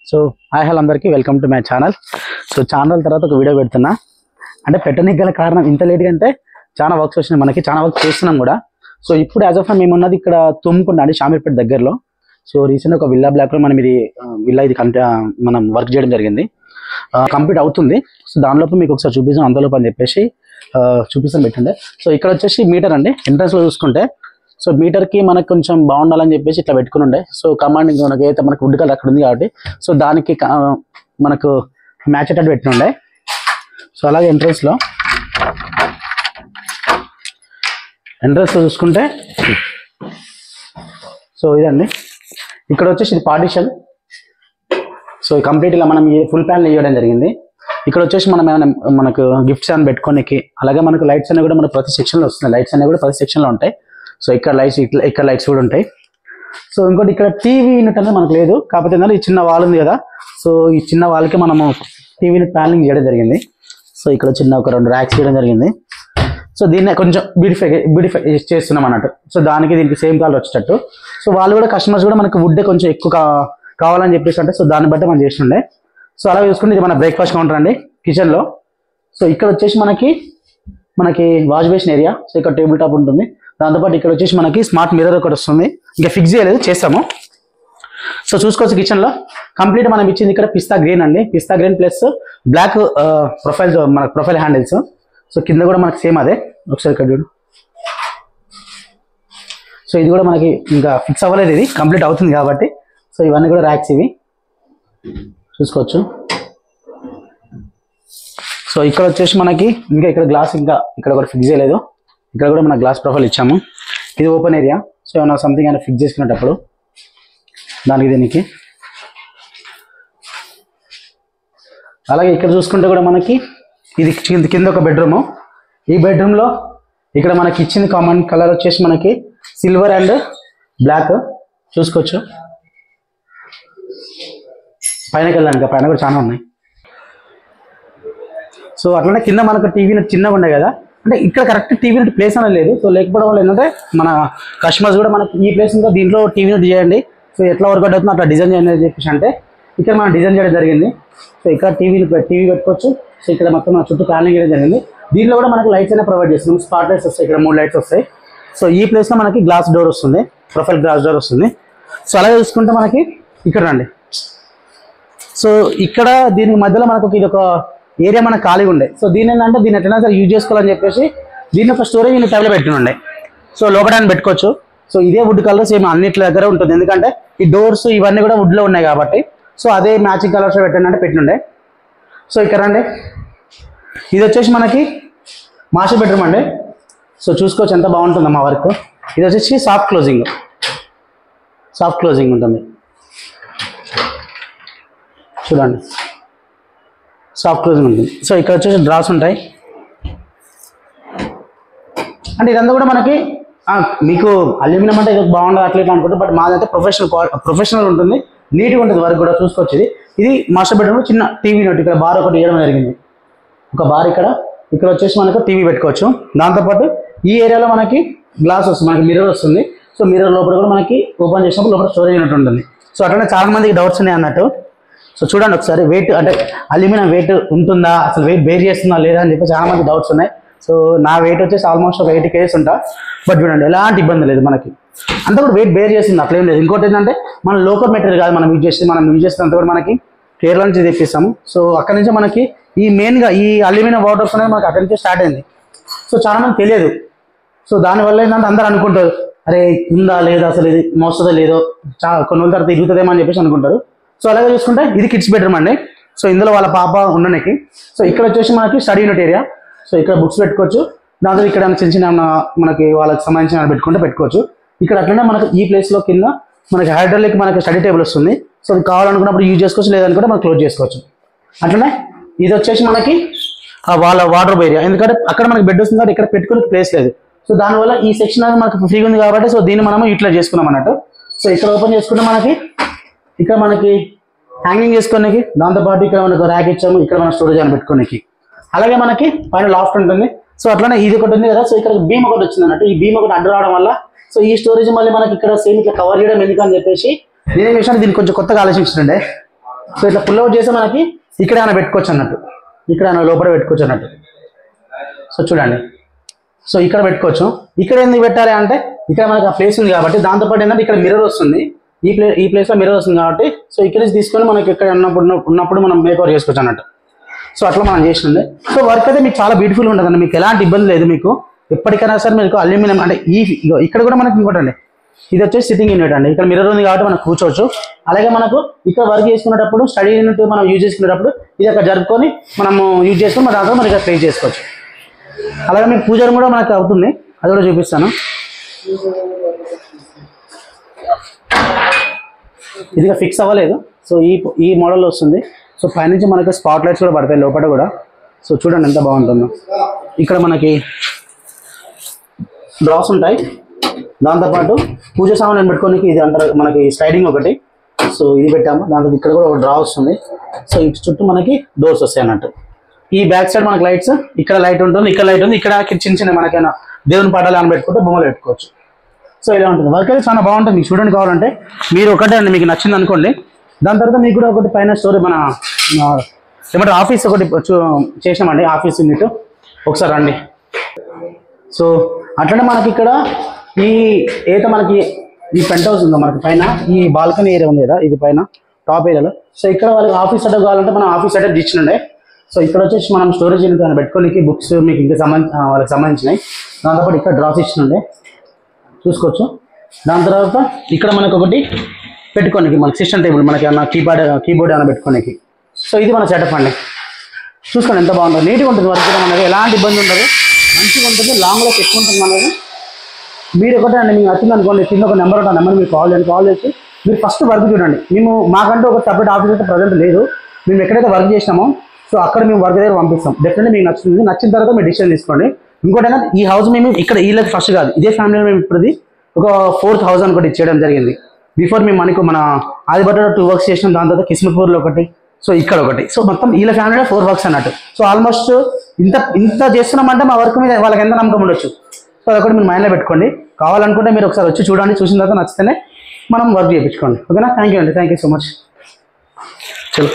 So hi hello అందరికీ welcome to my channel. So channel తర్వాత ఒక వీడియో పెడుతున్నా. అంటే పెట్టడానికి గల కారణం ఇంత లేట్గా అంటే చాలా వర్క్స్ వచ్చినాయి, మనకి చాలా వర్క్ చేస్తున్నాం కూడా. సో ఇప్పుడు యాజ్ ఆఫ్ మేము ఉన్నది ఇక్కడ తుమ్ముకుంటా అండి, షామీర్పేట దగ్గరలో. సో రీసెంట్ ఒక విల్లా బ్లాక్లో మనం ఇది విల్లా ఇది మనం వర్క్ చేయడం జరిగింది, కంప్లీట్ అవుతుంది. సో దానిలోపు మీకు ఒకసారి చూపిస్తాం అందులోపు అని చెప్పేసి చూపిస్తాం పెట్టండి. సో ఇక్కడ వచ్చేసి మీటర్ అండి, ఎంట్రన్స్లో చూసుకుంటే సో మీటర్కి మనకు కొంచెం బాగుండాలని చెప్పేసి ఇట్లా పెట్టుకుని ఉండే. సో కమాండింగ్ మనకి అయితే మనకు వుడ్ కలర్ అక్కడ ఉంది కాబట్టి సో దానికి మనకు మ్యాచ్ అయ్యేటట్టు పెట్టి ఉండే. సో అలాగే ఎంట్రన్స్లో చూసుకుంటే సో ఇదండి, ఇక్కడ వచ్చేసి ఇది పార్టిషన్. సో కంప్లీట్ ఇలా మనం ఫుల్ ప్యానల్ వేయడం జరిగింది. ఇక్కడ వచ్చేసి మనం ఏమైనా మనకు గిఫ్ట్స్ అని పెట్టుకోనికి, అలాగే మనకు లైట్స్ అనేవి కూడా మనకు ప్రతి సెక్షన్లో వస్తున్నాయి. లైట్స్ అనేవి కూడా ప్రతి సెక్షన్లో ఉంటాయి. సో ఇక్కడ లైట్స్ ఇక్కడ లైట్స్ కూడా ఉంటాయి. సో ఇంకోటి ఇక్కడ టీవీ యూనిట్ అనేది మనకు లేదు, కాకపోతే ఏంటంటే ఈ చిన్న వాల్ ఉంది కదా, సో ఈ చిన్న వాల్కి మనము టీవీని ప్యానలింగ్ చేయడం జరిగింది. సో ఇక్కడ చిన్న ఒక 2 ర్యాక్స్ చేయడం జరిగింది. సో దీన్ని కొంచెం బ్యూటిఫై చేస్తున్నాం అన్నట్టు. సో దీనికి సేమ్ కలర్ వచ్చేటట్టు. సో వాళ్ళు కూడా కస్టమర్స్ కూడా మనకు వుడ్ కొంచెం ఎక్కువ కావాలని చెప్పేసి అంటే సో దాన్ని బట్టి మనం చేస్తుండే. సో అలా చూసుకుంటే ఇది మన బ్రేక్ఫాస్ట్ కౌంటర్ అండి కిచెన్లో. సో ఇక్కడ వచ్చేసి మనకి వాష్ బేసిన్ ఏరియా. సో ఇక్కడ టేబుల్ టాప్ ఉంటుంది. దాంతోపాటు ఇక్కడ వచ్చేసి మనకి స్మార్ట్ మిర్రర్ ఒకటి వస్తుంది, ఇంకా ఫిక్స్ చేయలేదు, చేస్తాము. సో చూసుకోవచ్చు కిచెన్లో కంప్లీట్ మనం ఇచ్చింది ఇక్కడ పిస్తా గ్రీన్ అండి, pista green plus black profile handles. So కింద కూడా మనకి సేమ్ అదే, ఒకసారి ఇక్కడ చూడు. సో ఇది కూడా మనకి ఇంకా ఫిక్స్ అవ్వలేదు, ఇది కంప్లీట్ అవుతుంది కాబట్టి. సో ఇవన్నీ కూడా ర్యాక్స్ ఇవి చూసుకోవచ్చు. సో ఇక్కడ వచ్చేసి మనకి ఇంకా ఇక్కడ గ్లాస్ ఇక్కడ కూడా ఫిక్స్ చేయలేదు, ఇక్కడ కూడా మన గ్లాస్ ప్రొఫైల్ ఇచ్చాము. ఇది ఓపెన్ ఏరియా. సో ఏమైనా సంథింగ్ అయినా ఫిక్స్ చేసుకునేటప్పుడు దీనికి. అలాగే ఇక్కడ చూసుకుంటే కూడా మనకి ఇది కింద ఒక బెడ్రూము. ఈ బెడ్రూమ్లో ఇక్కడ మనకి ఇచ్చింది కామన్ కలర్ వచ్చేసి మనకి సిల్వర్ అండ్ బ్లాక్ చూసుకోవచ్చు. పైనకి వెళ్ళాను, పైన కూడా చాలా ఉన్నాయి. సో అట్లనే కింద మనకు టీవీ చిన్నగా ఉండే కదా, అంటే ఇక్కడ కరెక్ట్ టీవీ ప్లేస్ అనేది లేదు. సో లేకపోవడం వల్ల ఏంటంటే మన కస్టమర్స్ కూడా మనకి ఈ ప్లేస్ ఇంకా దీంట్లో టీవీ చేయండి, సో ఎట్లా వర్కౌట్ అవుతుందో అట్లా డిజైన్ చేయండి అని చెప్పేసి అంటే ఇక్కడ మనం డిజైన్ చేయడం జరిగింది. సో ఇక్కడ టీవీ పెట్టుకోవచ్చు. సో ఇక్కడ మొత్తం మన చుట్టూ ప్లానింగ్ చేయడం జరిగింది. దీంట్లో కూడా మనకి లైట్స్ అయినా ప్రొవైడ్ చేస్తున్నాం. స్పాట్ లైట్స్ వస్తాయి, ఇక్కడ 3 లైట్స్ వస్తాయి. సో ఈ ప్లేస్లో మనకి గ్లాస్ డోర్ వస్తుంది, ప్రొఫైల్ గ్లాస్ డోర్ వస్తుంది. సో అలాగే చూసుకుంటే మనకి ఇక్కడ రండి. సో ఇక్కడ దీనికి మధ్యలో మనకు ఇది ఒక ఏరియా మనకు ఖాళీగా ఉండే. సో దీని ఏంటంటే దీన్ని ఎట్లయినా సరే యూజ్ చేసుకోవాలని చెప్పేసి దీన్ని ఒక స్టోరేజ్ యూనిట్ టైప్లో పెట్టినండే. సో లోపడానికి పెట్టుకోవచ్చు. సో ఇదే వుడ్ కలర్ సేమ్ అన్నిటి దగ్గర ఉంటుంది, ఎందుకంటే ఈ డోర్స్ ఇవన్నీ కూడా వుడ్లో ఉన్నాయి కాబట్టి. సో అదే మ్యాచింగ్ కలర్స్ పెట్టండి అంటే పెట్టిండే. సో ఇక్కడ అండి ఇది వచ్చేసి మనకి మాస్టర్ బెడ్రూమ్ అండి. సో చూసుకోవచ్చు ఎంత బాగుంటుందో మా వర్క్. ఇది వచ్చేసి సాఫ్ట్ క్లోజింగ్ ఉంటుంది చూడండి, సాఫ్ట్ క్లోజింగ్ ఉంటుంది. సో ఇక్కడ వచ్చేసి డ్రాస్ ఉంటాయి. అంటే ఇదంతా కూడా మనకి మీకు అల్యూమినియం అంటే ఇది బాగుండదు అట్లా ఇట్లా అనుకుంటే, బట్ మాదైతే ప్రొఫెషనల్ ఉంటుంది, నీట్గా ఉంటుంది వర్క్ కూడా చూసుకోవచ్చు. ఇది మాస్టర్ బెడ్రూమ్ చిన్న టీవీ యూనిట్. ఇక్కడ బార్ ఒకటి వేయడం జరిగింది, ఒక బార్ ఇక్కడ వచ్చేసి మనకు టీవీ పెట్టుకోవచ్చు. దాంతోపాటు ఈ ఏరియాలో మనకి గ్లాస్ వస్తుంది, మనకి మిర్రర్ వస్తుంది. సో మిర్రర్ లోపల కూడా మనకి ఓపెన్ చేసినప్పుడు లోపల స్టోరేజ్ యూనిట్ ఉంటుంది. సో అట్లనే చాలా మందికి డౌట్స్ ఉన్నాయి అన్నట్టు. సో చూడండి ఒకసారి వెయిట్, అంటే అల్యూమినియం వెయిట్ ఉంటుందా, అసలు వెయిట్ బేర్ చేస్తుందా లేదా అని చెప్పి చాలా మంది డౌట్స్ ఉన్నాయి. సో నా వెయిట్ వచ్చేసి ఆల్మోస్ట్ ఒక 80 kgs ఉంటా. బట్ చూడండి ఎలాంటి ఇబ్బంది లేదు మనకి, అంతా కూడా వెయిట్ బేర్ చేస్తుంది, అట్లేం లేదు. ఇంకోటి ఏంటంటే మన లోకల్ మెటీరియల్ కాదు మనం యూజ్ చేసినంత కూడా మనకి కేరళ నుంచి తెప్పిస్తాము. సో అక్కడ నుంచి మనకి మెయిన్గా ఈ అల్యూమినియం వాటర్స్ అనేది మనకి అక్కడి నుంచి స్టార్ట్ అయింది. సో చాలా మంది తెలియదు. సో దానివల్ల ఏంటంటే అందరూ అనుకుంటారు, అరే ఉందా లేదా, అసలు ఇది మోస్తుందో లేదో, కొన్ని రోజుల తర్వాత తిరుగుతుందేమో అని చెప్పేసి అనుకుంటారు. సో అలాగే చూసుకుంటే ఇది కిడ్స్ బెడ్రూమ్ అండి. సో ఇందులో వాళ్ళ పాప ఉండడానికి. సో ఇక్కడ వచ్చేసి మనకి స్టడీ యూనిట్ ఏరియా. సో ఇక్కడ బుక్స్ పెట్టుకోవచ్చు. దాంతో ఇక్కడ చిన్న మనకి వాళ్ళకి సంబంధించిన పెట్టుకోవచ్చు. ఇక్కడ అట్లనే మనకి ఈ ప్లేస్లో కింద మనకి హైడ్రాలిక్ మనకి స్టడీ టేబుల్ వస్తుంది. సో అది కావాలనుకున్నప్పుడు యూజ్ చేసుకోవచ్చు, లేదనుకుంటే మనం క్లోజ్ చేసుకోవచ్చు. అట్లనే ఇది వచ్చేసి మనకి వాళ్ళ వార్డ్రోబ్ ఏరియా, ఎందుకంటే అక్కడ మనకి బెడ్ వస్తుంది కాబట్టి ఇక్కడ పెట్టుకునే ప్లేస్ లేదు. సో దానివల్ల ఈ సెక్షన్ అనేది మనకి ఫ్రీగా ఉంది కాబట్టి సో దీన్ని మనం యూటిలైజ్ చేసుకున్నాం అన్నట్టు. సో ఇక్కడ ఓపెన్ చేసుకుంటే ఇక్కడ మనకి హ్యాంగింగ్ చేసుకోనికి, దాంతోపాటు ఇక్కడ మనకు ర్యాక్ ఇచ్చాము, ఇక్కడ మన స్టోరేజ్ అని పెట్టుకోనికి. అలాగే మనకి పైన లాఫ్ట్ ఉంటుంది. సో అట్లనే ఇది ఒకటి ఉంది కదా, సో ఇక్కడ బీమ్ ఒకటి వచ్చింది అన్నట్టు. ఈ బీమ్ ఒకటి అడ్డు రావడం వల్ల సో ఈ స్టోరేజ్ మళ్ళీ మనకి ఇక్కడ సేమ్ ఇట్లా కవర్ చేయడం ఎందుకని చెప్పేసి నేనేం చేసినా దీన్ని కొంచెం కొత్తగా ఆలోచించండి. సో ఇట్లా పుల్ అవుట్ చేస్తే మనకి ఇక్కడ ఏమైనా పెట్టుకోవచ్చు అన్నట్టు, ఇక్కడ ఏమైనా లోపల పెట్టుకోవచ్చు అన్నట్టు. సో చూడండి, సో ఇక్కడ పెట్టుకోవచ్చు. ఇక్కడ ఎందుకు పెట్టాలి అంటే ఇక్కడ మనకి ఆ ప్లేస్ ఉంది కాబట్టి, దాంతోపాటు ఏంటంటే ఇక్కడ మిర్రర్ వస్తుంది, ఈ ప్లేస్లో మిర్రర్ వస్తుంది కాబట్టి, సో ఇక్కడ నుంచి తీసుకొని మనకి ఇక్కడ ఉన్నప్పుడు మనం మేకవర్ చేసుకోవచ్చు అన్నట్టు. సో అట్లా మనం చేసిండే. సో వర్క్ అయితే మీకు చాలా బ్యూటిఫుల్ ఉంటుందండి, మీకు ఎలాంటి ఇబ్బంది లేదు. మీకు ఎప్పటికైనా సరే మీకు అల్యూమినియం అంటే ఇక్కడ కూడా మనకి ఇంకోటి అండి, ఇది వచ్చేసి సిట్టింగ్ యూనిట్ అండి. ఇక్కడ మిర్రర్ ఉంది కాబట్టి మనం కూర్చోవచ్చు. అలాగే మనకు ఇక్కడ వర్క్ చేసుకునేటప్పుడు స్టడీ యూనిట్ మనం యూజ్ చేసుకునేటప్పుడు ఇది అక్కడ జరుపుకొని మనము యూజ్ చేసుకొని మన దాంట్లో మనం ఇక్కడ ప్లేస్ చేసుకోవచ్చు. అలాగే మీకు పూజ కూడా మనకు అవుతుంది, అది కూడా చూపిస్తాను. ఇదిగా ఫిక్స్ అవ్వలేదు, సో ఈ మోడల్లో వస్తుంది. సో పైనుంచి మనకి స్పాట్ లైట్స్ కూడా పడతాయి లోపల కూడా. సో చూడండి ఎంత బాగుంటుందో. ఇక్కడ మనకి డ్రాస్ ఉంటాయి, దాంతోపాటు పూజ సామాన్ పెట్టుకోనికి ఇది అంటారు మనకి స్లైడింగ్ ఒకటి. సో ఇది పెట్టాము, దాంతో ఇక్కడ కూడా ఒక డ్రా వస్తుంది. సో ఇటు చుట్టూ మనకి డోర్స్ వస్తాయి అన్నట్టు. ఈ బ్యాక్ సైడ్ మనకి లైట్స్, ఇక్కడ లైట్ ఉంటుంది, ఇక్కడ లైట్ ఉంది, ఇక్కడ చిన్న చిన్న మనకైనా దేవుని పాటలు అని పెట్టుకుంటే బొమ్మలు పెట్టుకోవచ్చు. సో ఇలా ఉంటుంది. వర్క్ అయితే చాలా బాగుంటుంది. మీకు చూడండి కావాలంటే మీరు ఒకటే అండి, మీకు నచ్చింది అనుకోండి. దాని తర్వాత మీకు కూడా ఒకటి పైన స్టోరీ మన ఏమంటారు ఆఫీస్ ఒకటి చేసినామండి, ఆఫీస్ యూనిట్. ఒకసారి రండి. సో అట్లనే మనకి ఇక్కడ ఏదైతే మనకి ఈ పెంట్ హౌస్ ఉందో మనకి పైన ఈ బాల్కనీ ఏరియా ఉంది కదా, ఇది పైన టాప్ ఏరియాలో. సో ఇక్కడ వాళ్ళకి ఆఫీస్ సెటప్ కావాలంటే మనం ఆఫీస్ సెటప్ ఇచ్చినండే. సో ఇక్కడ వచ్చేసి మనం స్టోరేజ్ యూనిట్ పెట్టుకోనికి బుక్స్ మీకు ఇంకా వాళ్ళకి సంబంధించినవి. దాంతోపాటు ఇక్కడ డ్రాస్ ఇచ్చినండే చూసుకోవచ్చు. దాని తర్వాత ఇక్కడ మనకు ఒకటి పెట్టుకోనికి మనకి సిస్టమ్ టేబుల్, మనకి ఏమన్నా కీబోర్డ్ ఏమైనా పెట్టుకోనికి. సో ఇది మన సెటప్ అండి. చూసుకోండి ఎంత బాగుందో, నీట్గా ఉంటుంది. వర్క్ కూడా మనకి ఎలాంటి ఇబ్బంది ఉండదు, మంచిగా ఉంటుంది, లాంగ్ లైఫ్ ఎక్కువ ఉంటుంది మనది. మీరు ఒకటే అండి, మీకు నచ్చింది అనుకోండి, కింద ఒక నెంబర్ ఉంటుంది, నెంబర్ మీకు కాల్ చేసి మీరు ఫస్ట్ వర్క్ చూడండి. మాకంటూ ఒక సపరేట్ ఆఫీస్ అయితే ప్రజెంట్ లేదు. మేము ఎక్కడైతే వర్క్ చేసినామో సో అక్కడ మేము వర్క్ దగ్గర పంపిస్తాం. డెఫినెట్లీ మీకు నచ్చుతుంది. నచ్చిన తర్వాత మీరు డిసిషన్ తీసుకోండి. ఇంకోటైనా ఈ హౌస్ మేము ఇక్కడ వీళ్ళకి ఫస్ట్ కాదు, ఇదే ఫ్యామిలీలో మేము ఇప్పుడు ఒక 4th హౌస్ అనుకోటి ఇచ్చేయడం జరిగింది. బిఫోర్ మేము మన ఆదిబట్టలో 2 వర్క్స్ చేసినాం, దాని తర్వాత కిస్మత్పూర్లో ఒకటి, సో ఇక్కడ ఒకటి. సో మొత్తం వీళ్ళ ఫ్యామిలీలో 4 వర్క్స్ అన్నట్టు. సో ఆల్మోస్ట్ ఇంత చేస్తున్నామంటే మా వర్క్ మీద వాళ్ళకి ఎంత నమ్మకం ఉండొచ్చు. సో అదొకటి మీరు మైండ్లో పెట్టుకోండి. కావాలనుకుంటే మీరు ఒకసారి వచ్చి చూడండి, చూసిన తర్వాత నచ్చితేనే మనం వర్క్ చేయించుకోండి. ఓకేనా? థ్యాంక్ యూ అండి, థ్యాంక్ యూ సో మచ్. చలో.